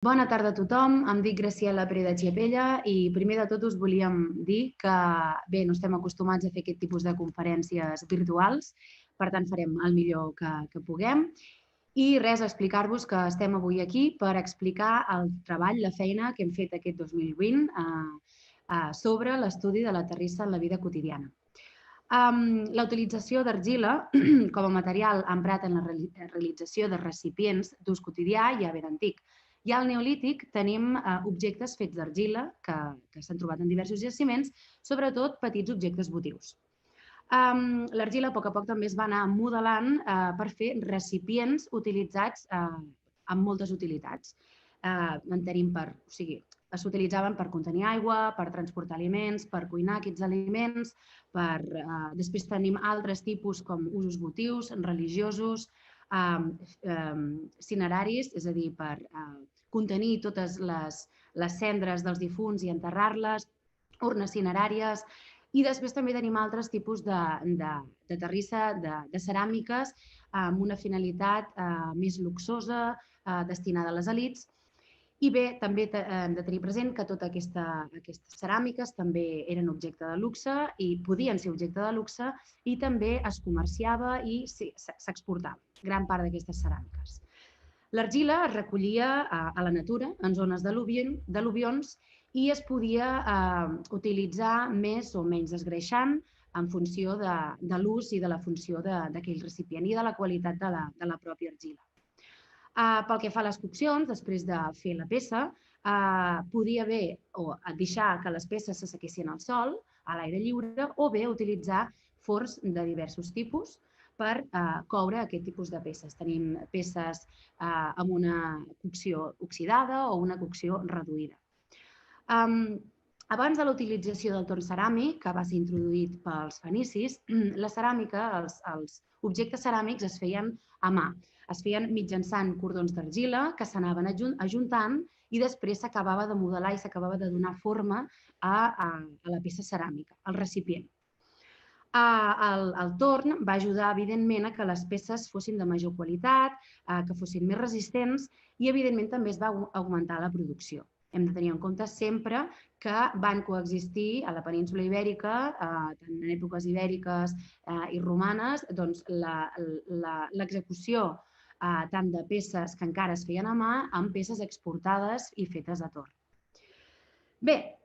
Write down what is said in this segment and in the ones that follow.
Bona tarda a tothom, em dic Graciela Pérez Chiapella i primer de tot us volíem dir que bé, no estem acostumats a fer aquest tipus de conferències virtuals, per tant farem el millor que puguem. I res, explicar-vos que estem avui aquí per explicar el treball, la feina que hem fet aquest 2020 sobre l'estudi de la terrissa en la vida quotidiana. La utilització d'argila com a material emprat en la realització de recipients d'ús quotidià ja ben antic. Ja al Neolític tenim objectes fets d'argila que s'han trobat en diversos jaciments, sobretot petits objectes votius. L'argila a poc també es va anar modelant per fer recipients utilitzats amb moltes utilitats. En tenim s'utilitzaven per contenir aigua, per transportar aliments, per cuinar aquests aliments, després tenim altres tipus com usos votius, religiosos, cineraris, és a dir, per contenir totes les cendres dels difunts i enterrar-les, urnes cineràries, i després també tenim altres tipus de terrissa, de ceràmiques, amb una finalitat més luxosa, destinada a les elits. I bé, també hem de tenir present que totes aquestes ceràmiques també eren objecte de luxe i podien ser objecte de luxe i també es comerciava i s'exportava gran part d'aquestes ceràmiques. L'argila es recollia a la natura, en zones d'al·luvions, i es podia utilitzar més o menys esgreixant en funció de l'ús i de la funció d'aquell recipient i de la qualitat de la pròpia argila. Pel que fa a les coccions, després de fer la peça, podia bé o deixar que les peces s'assequessin al sol, a l'aire lliure, o bé utilitzar forns de diversos tipus per coure aquest tipus de peces. Tenim peces amb una cocció oxidada o una cocció reduïda. Abans de la utilització del torn ceràmic, que va ser introduït pels fenicis, la ceràmica, els objectes ceràmics es feien a mà. Es feien mitjançant cordons d'argila que s'anaven ajuntant i després s'acabava de modelar i s'acabava de donar forma a la peça ceràmica, al recipient. El torn va ajudar, evidentment, a que les peces fossin de major qualitat, que fossin més resistents i, evidentment, també es va augmentar la producció. Hem de tenir en compte sempre que van coexistir a la península ibèrica, tant en èpoques ibèriques i romanes, doncs l'execució tant de peces que encara es feien a mà amb peces exportades i fetes a torn. Bé,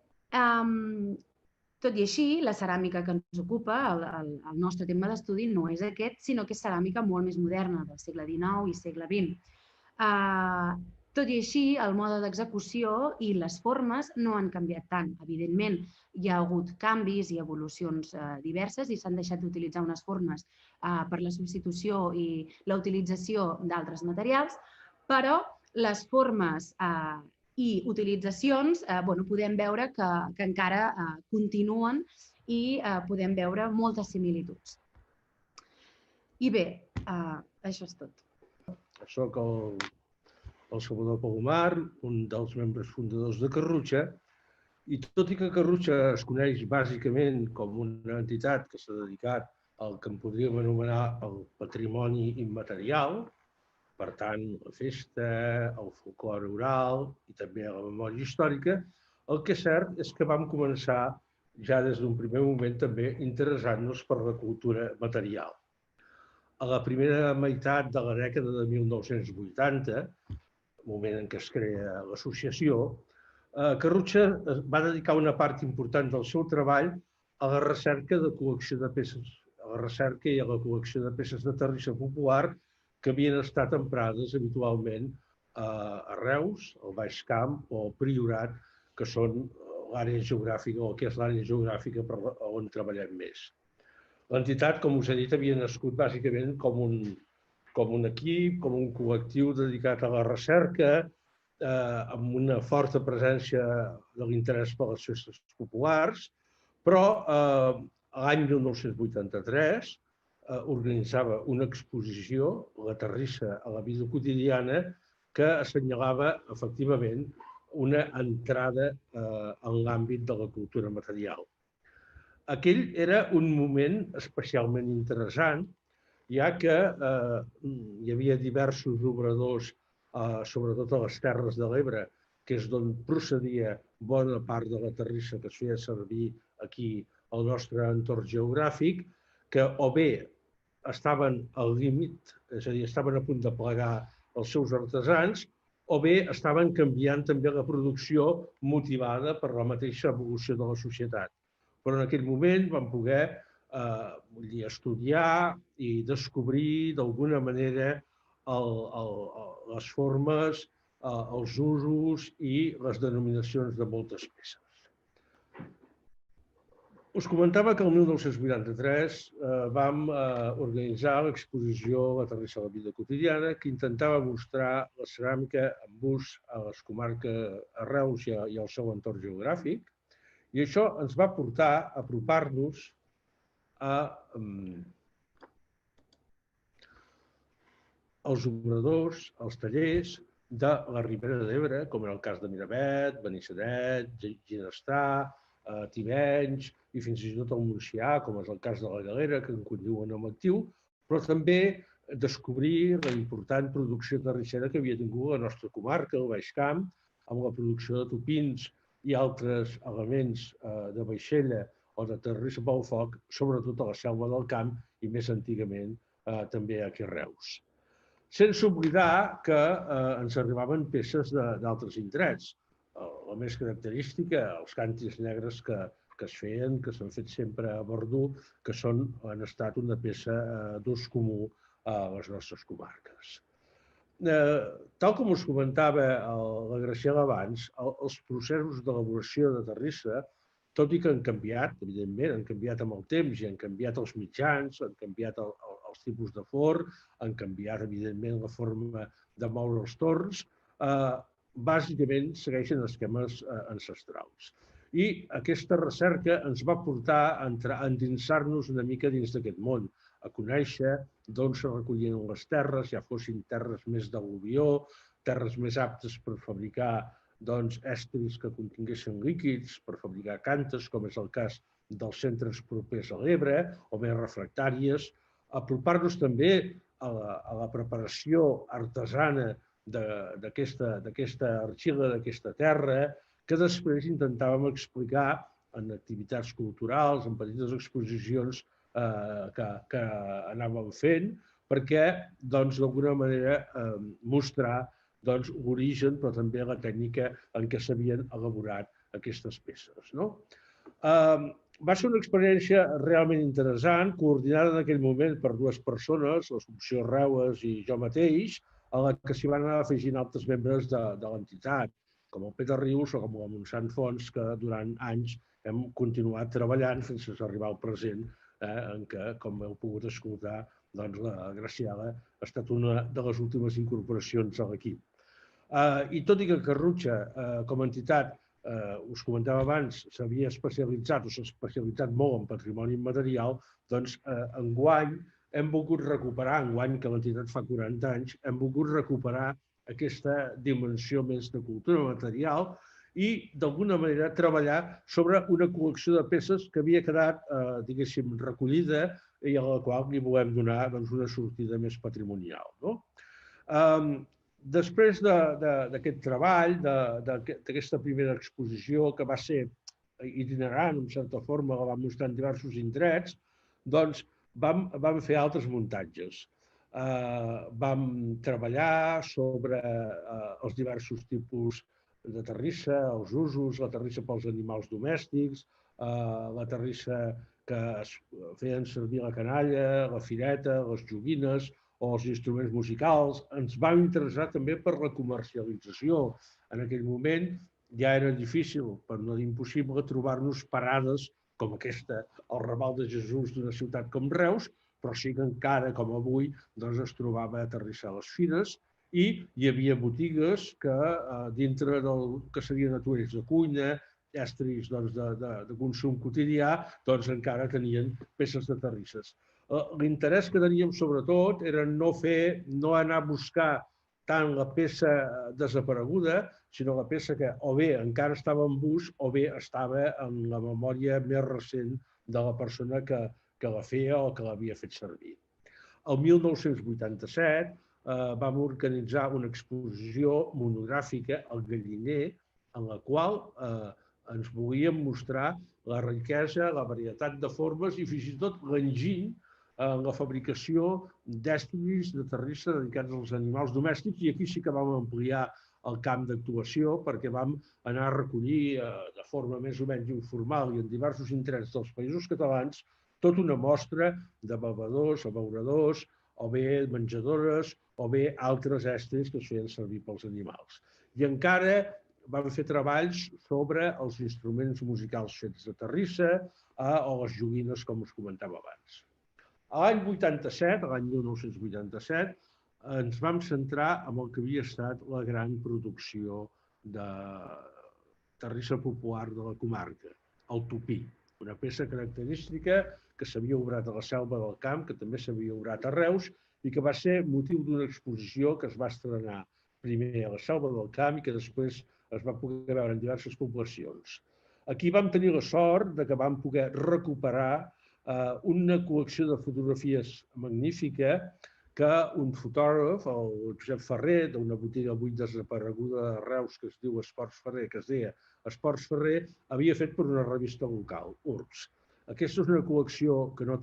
tot i així, la ceràmica que ens ocupa, el nostre tema d'estudi, no és aquest, sinó que és ceràmica molt més moderna, del segle XIX i segle XX. Tot i així, el mode d'execució i les formes no han canviat tant. Evidentment, hi ha hagut canvis i evolucions diverses i s'han deixat d'utilitzar unes formes per la substitució i la utilització d'altres materials, però les formes i utilitzacions podem veure que encara continuen i podem veure moltes similituds. I bé, això és tot. Soc el Salvador Palomar, un dels membres fundadors de Carrutxa, i tot i que Carrutxa es coneix bàsicament com una entitat que s'ha dedicat al que en podríem anomenar el patrimoni immaterial, per tant, la festa, el folklore oral i també la memòria històrica, el que és cert és que vam començar ja des d'un primer moment també interessant-nos per la cultura material. A la primera meitat de la dècada de 1980, moment en què es crea l'associació, Carrutxa va dedicar una part important del seu treball a la recerca de col·lecció de peces, a la recerca i a la col·lecció de peces de terrissa popular que havien estat emprades habitualment a Reus, al Baix Camp o al Priorat, que són l'àrea geogràfica o que és l'àrea geogràfica on treballem més. L'entitat, com us he dit, havia nascut bàsicament com un equip, com un col·lectiu dedicat a la recerca, amb una forta presència de l'interès per les festes populars, però l'any 1983 organitzava una exposició, la terrissa a la vida quotidiana, que assenyalava efectivament una entrada en l'àmbit de la cultura material. Aquell era un moment especialment interessant, ja que hi havia diversos obradors sobretot a les Terres de l'Ebre, que és d'on procedia bona part de la terrissa que es feia servir aquí al nostre entorn geogràfic, que o bé estaven al límit, és a dir, estaven a punt de plegar els seus artesans, o bé estaven canviant també la producció motivada per la mateixa evolució de la societat. Però en aquell moment van poder estudiar i descobrir d'alguna manera les formes, els usos i les denominacions de moltes peces. Us comentava que el 1983 vam organitzar l'exposició La terrissa a la vida quotidiana, que intentava mostrar la ceràmica en ús a les comarques, a Reus i al seu entorn geogràfic, i això ens va portar a apropar-nos als obradors, als tallers de la Ribera d'Ebre, com era el cas de Miravet, Benissanet, Ginestar, Tivenys i fins i tot el Montsià, com és el cas de la Galera, que en continuen en actiu, però també descobrir la important producció terrissera que havia tingut la nostra comarca, el Baix Camp, amb la producció de tupins i altres elements de vaixella o de terrissa pel foc, sobretot a la Selva del Camp i més antigament també aquí a Reus. Sense oblidar que ens arribaven peces d'altres indrets. La més característica, els càntirs negres que es feien, que s'han fet sempre a Verdú, que han estat una peça d'ús comú a les nostres comarques. Tal com us comentava la Graciela abans, els processos d'elaboració de terrissa, tot i que han canviat, evidentment, han canviat amb el temps i han canviat els mitjans, han canviat els tipus de forn, han canviat, evidentment, la forma de moure els torns, bàsicament segueixen esquemes ancestrals. I aquesta recerca ens va portar a endinsar-nos una mica dins d'aquest món, a conèixer d'on se recollien les terres, ja fossin terres més d'al·luvió, terres més aptes per fabricar estris que continguessin líquids, per fabricar cantes, com és el cas dels centres propers a l'Ebre, o més refractàries, apropar-nos també a la preparació artesana d'aquesta argila, d'aquesta terra, que després intentàvem explicar en activitats culturals, en petites exposicions que anàvem fent, perquè d'alguna manera mostrar l'origen, però també la tècnica en què s'havien elaborat aquestes peces. Va ser una experiència realment interessant, coordinada en aquell moment per dues persones, l'Assumpció Reues i jo mateix, a la que s'hi van anar afegint altres membres de l'entitat, com el Peter Rius o com la Montsant Fons, que durant anys hem continuat treballant fins a arribar al present, en què, com heu pogut escoltar, la Graciela ha estat una de les últimes incorporacions a l'equip. I tot i que Carrutxa, com a entitat, us comentava abans, s'havia especialitzat o s'ha especialitzat molt en patrimoni immaterial, doncs enguany hem volgut recuperar, enguany que l'entitat fa 40 anys, hem volgut recuperar aquesta dimensió més de cultura material i, d'alguna manera, treballar sobre una col·lecció de peces que havia quedat, diguéssim, recollida i a la qual li volem donar una sortida més patrimonial. Després d'aquest treball, d'aquesta primera exposició que va ser itinerant, en certa forma, la vam mostrar en diversos indrets, doncs vam fer altres muntatges. Vam treballar sobre els diversos tipus de terrissa, els usos, la terrissa pels animals domèstics, la terrissa que es feien servir la canalla, la fireta, les joguines o els instruments musicals. Ens vam interessar també per la comercialització. En aquell moment ja era difícil, per no dir impossible, trobar-nos parades com aquesta al Raval de Jesús d'una ciutat com Reus, però sí que encara, com avui, es trobava a terrissa a les fires i hi havia botigues que, dintre del que serien atuells de cuina, estris de consum quotidià, encara tenien peces de terrisses. L'interès que teníem, sobretot, era no anar a buscar tant la peça desapareguda, sinó la peça que o bé encara estava en ús o bé estava en la memòria més recent de la persona que la feia o que l'havia fet servir. El 1987 vam organitzar una exposició monogràfica al Galliner, en la qual ens volíem mostrar la riquesa, la varietat de formes i fins i tot l'enginy en la fabricació d'estris de terrissa dedicats als animals domèstics, i aquí sí que vam ampliar el camp d'actuació perquè vam anar a recollir de forma més o menys informal i en diversos indrets dels Països Catalans tota una mostra de bevedors, abeuradors, o bé menjadores, o bé altres estris que es feien servir pels animals. I encara vam fer treballs sobre els instruments musicals fets de terrissa o les joguines, com us comentava abans. A l'any 87, l'any 1987, ens vam centrar en el que havia estat la gran producció de terrissa popular de la comarca, el tupí, una peça característica que s'havia obrat a la Selva del Camp, que també s'havia obrat a Reus i que va ser motiu d'una exposició que es va estrenar primer a la Selva del Camp i que després es va poder veure en diverses poblacions. Aquí vam tenir la sort que vam poder recuperar una col·lecció de fotografies magnífica que un fotògraf, el Josep Ferrer, d'una botiga avui desapareguda de Reus que es diu Esports Ferrer, que es deia Esports Ferrer, havia fet per una revista local, URBS. Aquesta és una col·lecció que no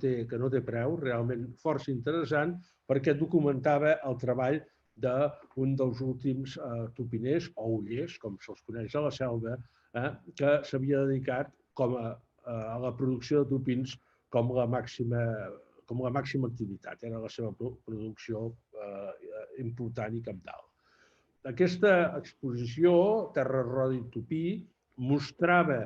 té preu, realment força interessant, perquè documentava el treball d'un dels últims tupiners, o ollers, com se'ls coneix a la selva, que s'havia dedicat a la producció de tupins com la màxima activitat. Era la seva producció important i cabdal. Aquesta exposició, Terra Rodi Tupí, mostrava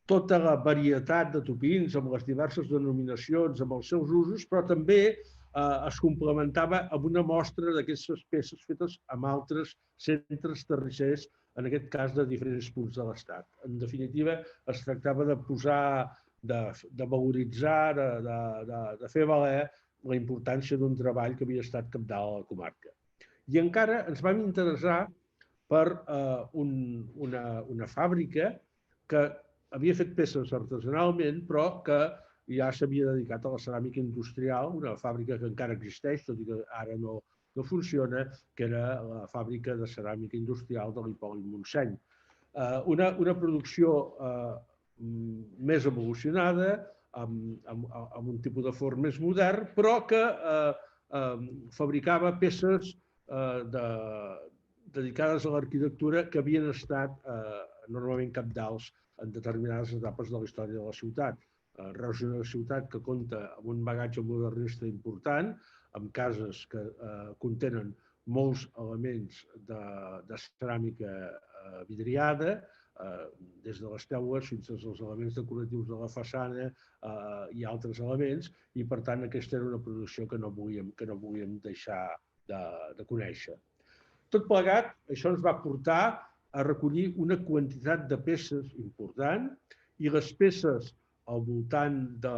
tota la varietat de tupins amb les diverses denominacions, amb els seus usos, però també es complementava amb una mostra d'aquestes peces fetes amb altres centres terrissers, en aquest cas de diferents punts de l'Estat. En definitiva, es tractava de posar, de valoritzar, de fer valer la importància d'un treball que havia estat cabdal a la comarca. I encara ens vam interessar per una fàbrica que havia fet peces artesanalment, però que ja s'havia dedicat a la ceràmica industrial, una fàbrica que encara existeix, tot i que ara no funciona, que era la fàbrica de ceràmica industrial de l'Hipòlit Montseny. Una producció més evolucionada, amb un tipus de forn més modern, però que fabricava peces dedicades a l'arquitectura que havien estat enormement cabdals en determinades etapes de la història de la ciutat. Reus és una ciutat que compta amb un bagatge modernista important, amb cases que contenen molts elements de ceràmica vidriada, des de les teules fins als elements decoratius de la façana i altres elements, i per tant aquesta era una producció que no volíem deixar de conèixer. Tot plegat, això ens va portar a recollir una quantitat de peces important, i les peces al voltant de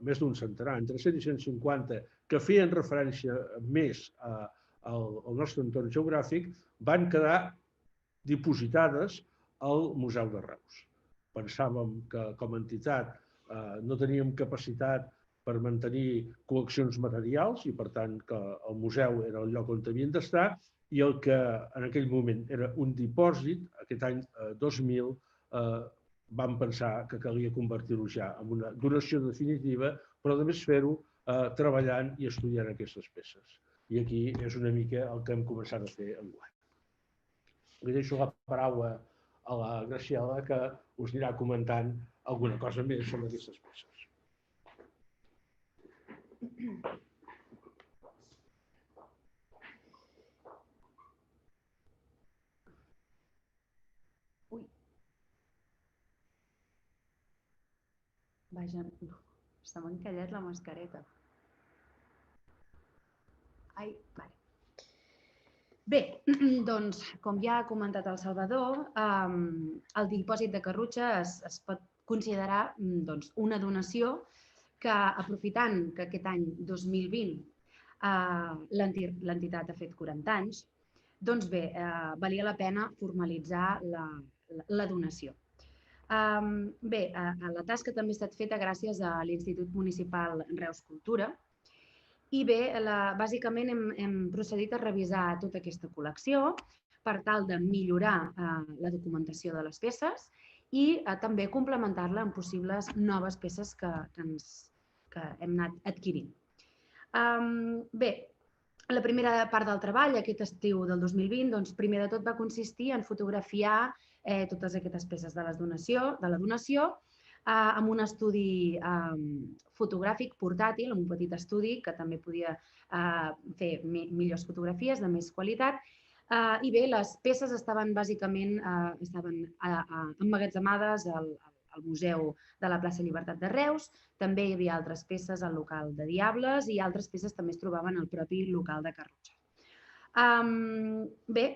més d'un centenar, entre 100 i 150, que feien referència més al nostre entorn geogràfic, van quedar dipositades al Museu de Reus. Pensàvem que com a entitat no teníem capacitat per mantenir col·leccions materials i per tant que el museu era el lloc on havien d'estar, i el que en aquell moment era un dipòsit, aquest any 2000, vam pensar que calia convertir-ho ja en una donació definitiva, però a més fer-ho treballant i estudiant aquestes peces. I aquí és una mica el que hem començat a fer enguany. Li deixo la paraula a la Graciela, que us anirà comentant alguna cosa més sobre aquestes peces. Vaja, se m'ha encallat la mascareta. Ai, vale. Bé, doncs, com ja ha comentat el Salvador, el dipòsit de Carrutxa es pot considerar una donació que, aprofitant que aquest any 2020 l'entitat ha fet 40 anys, doncs bé, valia la pena formalitzar la donació. Bé, la tasca també ha estat feta gràcies a l'Institut Municipal Reus Cultura, I bé, bàsicament hem procedit a revisar tota aquesta col·lecció per tal de millorar la documentació de les peces i també complementar-la amb possibles noves peces que hem anat adquirint. Bé, la primera part del treball, aquest estiu del 2020, doncs, primer de tot va consistir en fotografiar totes aquestes peces de la donació amb un estudi fotogràfic portàtil, amb un petit estudi que també podia fer millors fotografies de més qualitat. I bé, les peces estaven bàsicament emmagatzemades al Museu de la plaça Llibertat de Reus. També hi havia altres peces al local de Diables i altres peces també es trobaven al propi local de Carrutxa. Bé,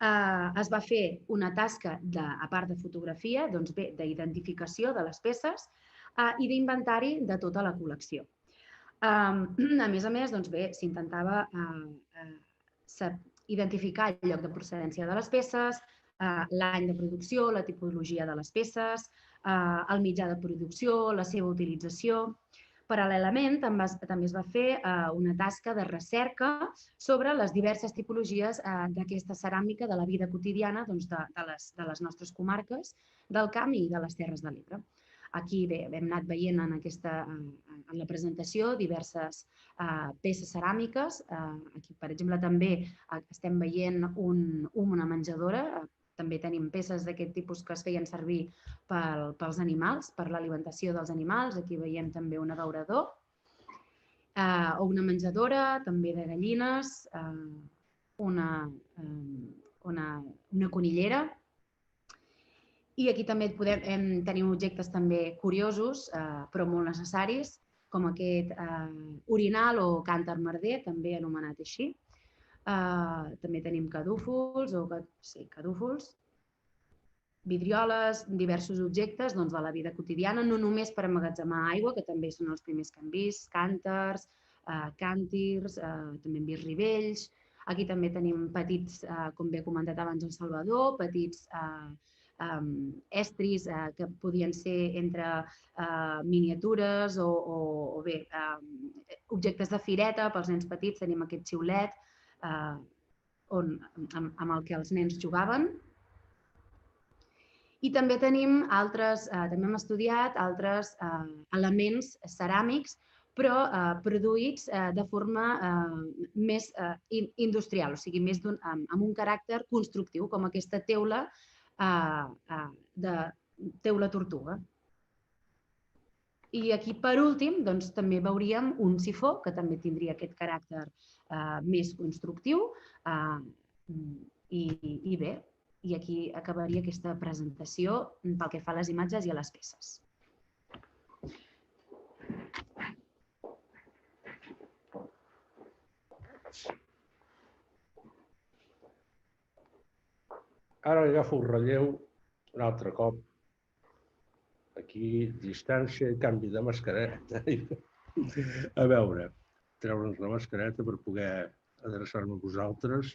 es va fer una tasca, a part de fotografia, d'identificació de les peces i d'inventari de tota la col·lecció. A més, s'intentava identificar el lloc de procedència de les peces, l'any de producció, la tipologia de les peces, el mitjà de producció, la seva utilització. Paral·lelament, també es va fer una tasca de recerca sobre les diverses tipologies d'aquesta ceràmica de la vida quotidiana de les nostres comarques, del Camp i de les Terres de l'Ebre. Aquí hem anat veient en la presentació diverses peces ceràmiques. Aquí, per exemple, també estem veient una menjadora. També tenim peces d'aquest tipus que es feien servir pels animals, per l'alimentació dels animals. Aquí veiem també un abeurador o una menjadora, també de gallines, una conillera. I aquí també tenim objectes també curiosos, però molt necessaris, com aquest orinal o cànter merder, també anomenat així. També tenim cadúfols, vidrioles, diversos objectes de la vida quotidiana, no només per emmagatzemar aigua, que també són els primers que hem vist, cànters, càntirs, també hem vist rivells. Aquí també tenim petits, com bé ha comentat abans el Salvador, petits estris que podien ser entre miniatures o bé objectes de fireta pels nens petits. Tenim aquest xiulet amb el que els nens jugaven. I també tenim també hem estudiat altres elements ceràmics, però produïts de forma més industrial, o sigui, més amb un caràcter constructiu, com aquesta teula de teula tortuga. I aquí, per últim, també veuríem un sifó, que també tindria aquest caràcter més constructiu. I bé, i aquí acabaria aquesta presentació pel que fa a les imatges i a les peces. Ara agafo el relleu un altre cop. Aquí, distància i canvi de mascareta. A veure, treure'ns la mascareta per poder adreçar-me a vosaltres.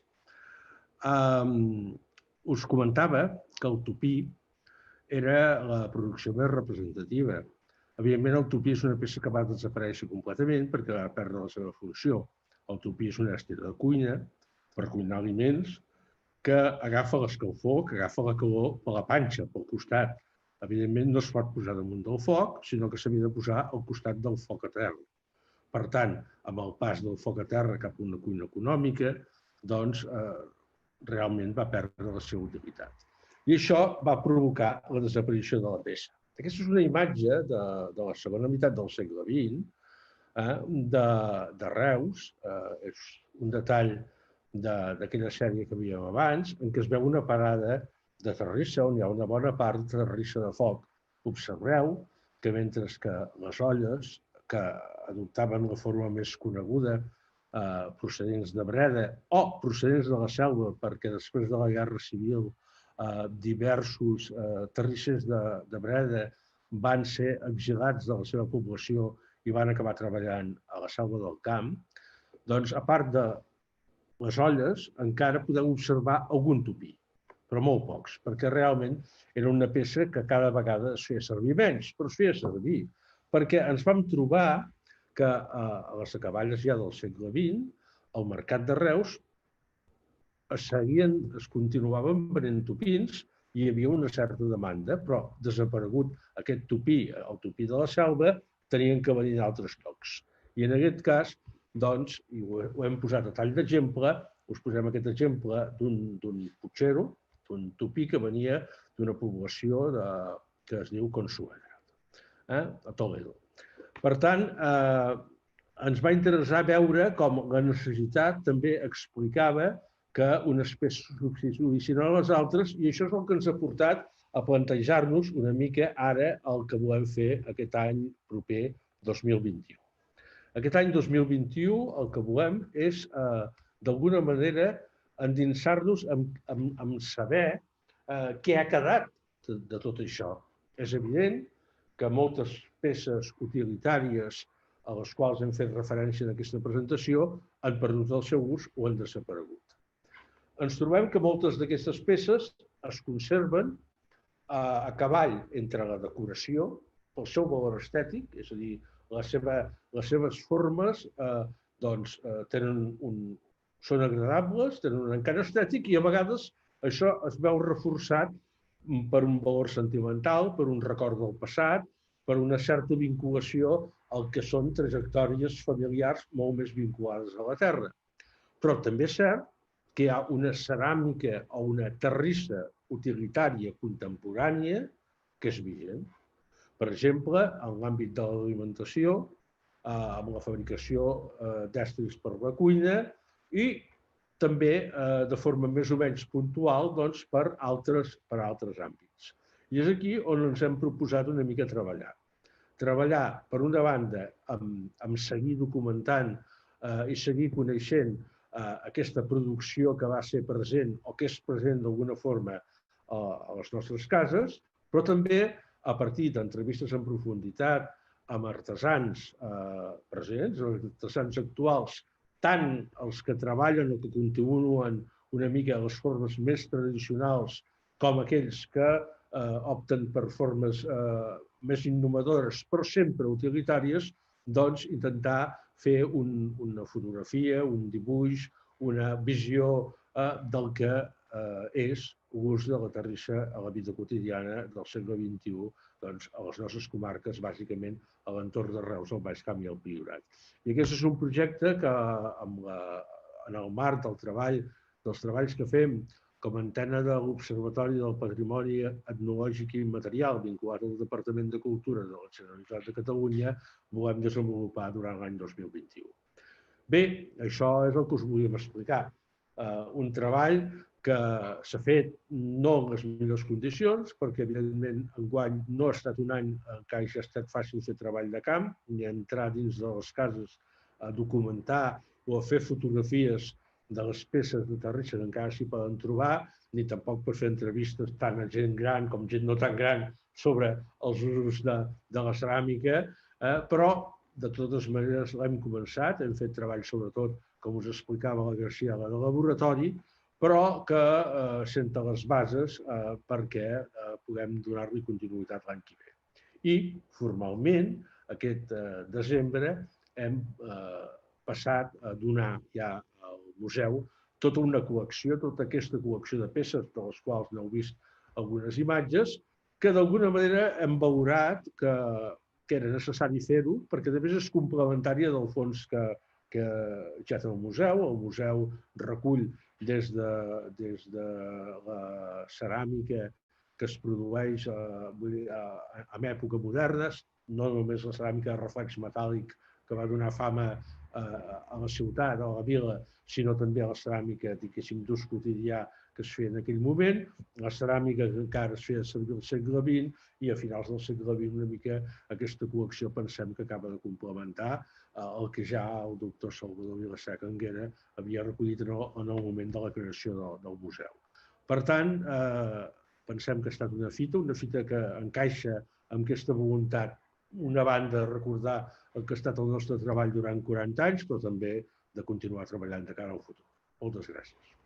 Us comentava que el tupí era la producció més representativa. Evidentment, el tupí és una peça que va desaparèixer completament perquè va perdre la seva funció. El tupí és un èster de cuina per cuinar aliments que agafa l'escalfor, que agafa la calor per la panxa, pel costat. Evidentment, no es pot posar damunt del foc, sinó que s'havia de posar al costat del foc a terra. Per tant, amb el pas del foc a terra cap a una cuina econòmica, doncs, realment va perdre la seva utilitat. I això va provocar la desaparició de la peça. Aquesta és una imatge de la segona meitat del segle XX, de Reus. És un detall d'aquella sèrie que havíem abans, en què es veu una parada de terrissa, on hi ha una bona part de terrissa de foc. Observeu que mentre que les olles, que adoptaven la forma més coneguda, procedents de Breda o procedents de la selva, perquè després de la Guerra Civil diversos terrissers de Breda van ser exilats de la seva població i van acabar treballant a la selva del Camp, doncs, a part de les olles, encara podem observar algun tupí, però molt pocs, perquè realment era una peça que cada vegada es feia servir menys, però es feia servir, perquè ens vam trobar que a les acaballes ja del segle XX, al mercat de Reus, es continuaven venent tupins i hi havia una certa demanda, però desaparegut aquest tupí, el tupí de la Selva, tenien que venir d'altres llocs. I en aquest cas, doncs, i ho hem posat a tall d'exemple, us posem aquest exemple d'un putxero, d'un tupí que venia d'una població que es diu Consuegra, a Toledo. Per tant, ens va interessar veure com la necessitat també explicava que unes peces substituïssin a les altres, i això és el que ens ha portat a plantejar-nos una mica ara el que volem fer aquest any proper 2021. Aquest any 2021 el que volem és, d'alguna manera, endinsar-nos en saber què ha quedat de tot això. És evident que moltes peces utilitàries a les quals hem fet referència en aquesta presentació han perdut el seu ús o han desaparegut. Ens trobem que moltes d'aquestes peces es conserven a cavall entre la decoració, pel seu valor estètic, és a dir, les seves formes són agradables, tenen un encant estètic i a vegades això es veu reforçat per un valor sentimental, per un record del passat, per una certa vinculació al que són trajectòries familiars molt més vinculades a la terra. Però també és cert que hi ha una ceràmica o una terrissa utilitària contemporània que és vigent. Per exemple, en l'àmbit de l'alimentació, amb la fabricació d'estris per la cuina i també de forma més o menys puntual per altres àmbits. I és aquí on ens hem proposat una mica treballar. Treballar, per una banda, amb seguir documentant i seguir coneixent aquesta producció que va ser present o que és present d'alguna forma a les nostres cases, però també a partir d'entrevistes en profunditat amb artesans presents, artesans actuals, tant els que treballen o que continuen una mica les formes més tradicionals com aquells que opten per formes més innovadores però sempre utilitàries, doncs intentar fer una fotografia, un dibuix, una visió del que és l'ús de la terrissa a la vida quotidiana del segle XXI a les nostres comarques, bàsicament a l'entorn de Reus, el Baix Camp i el Priorat. I aquest és un projecte que, en el marc dels treballs que fem com a antena de l'Observatori del Patrimoni Etnològic i Immaterial vinculat al Departament de Cultura de la Generalitat de Catalunya, volem desenvolupar durant l'any 2021. Bé, això és el que us volíem explicar. Un treball que s'ha fet no en les millors condicions, perquè evidentment enguany no ha estat un any en què hagi estat fàcil fer treball de camp, ni entrar dins de les cases a documentar o a fer fotografies de les peces de terrissa que encara s'hi poden trobar, ni tampoc per fer entrevistes tant a gent gran com gent no tan gran sobre els usos de la ceràmica, però de totes maneres l'hem començat, hem fet treball sobretot, com us explicava la Graciela, de laboratori, però que senta les bases perquè puguem donar-li continuïtat l'any que ve. I formalment, aquest desembre, hem passat a donar ja al museu tota una col·lecció, tota aquesta col·lecció de peces de les quals n'heu vist algunes imatges, que d'alguna manera hem valorat que era necessari fer-ho, perquè a més és complementària del fons que ja té el museu. El museu recull des de la ceràmica que es produeix en època modernes, no només la ceràmica de reflex metàl·lic que va donar fama a la ciutat, a la vila, sinó també a la ceràmica, diguéssim, d'ús quotidià que es feia en aquell moment, la ceràmica que encara es feia servir al segle XX i a finals del segle XX una mica aquesta col·lecció pensem que acaba de complementar el que ja el doctor Salvador Vila-seca Anguera havia recollit en el moment de la creació del museu. Per tant, pensem que ha estat una fita que encaixa amb aquesta voluntat, una banda, de recordar el que ha estat el nostre treball durant 40 anys, però també de continuar treballant de cara al futur. Moltes gràcies.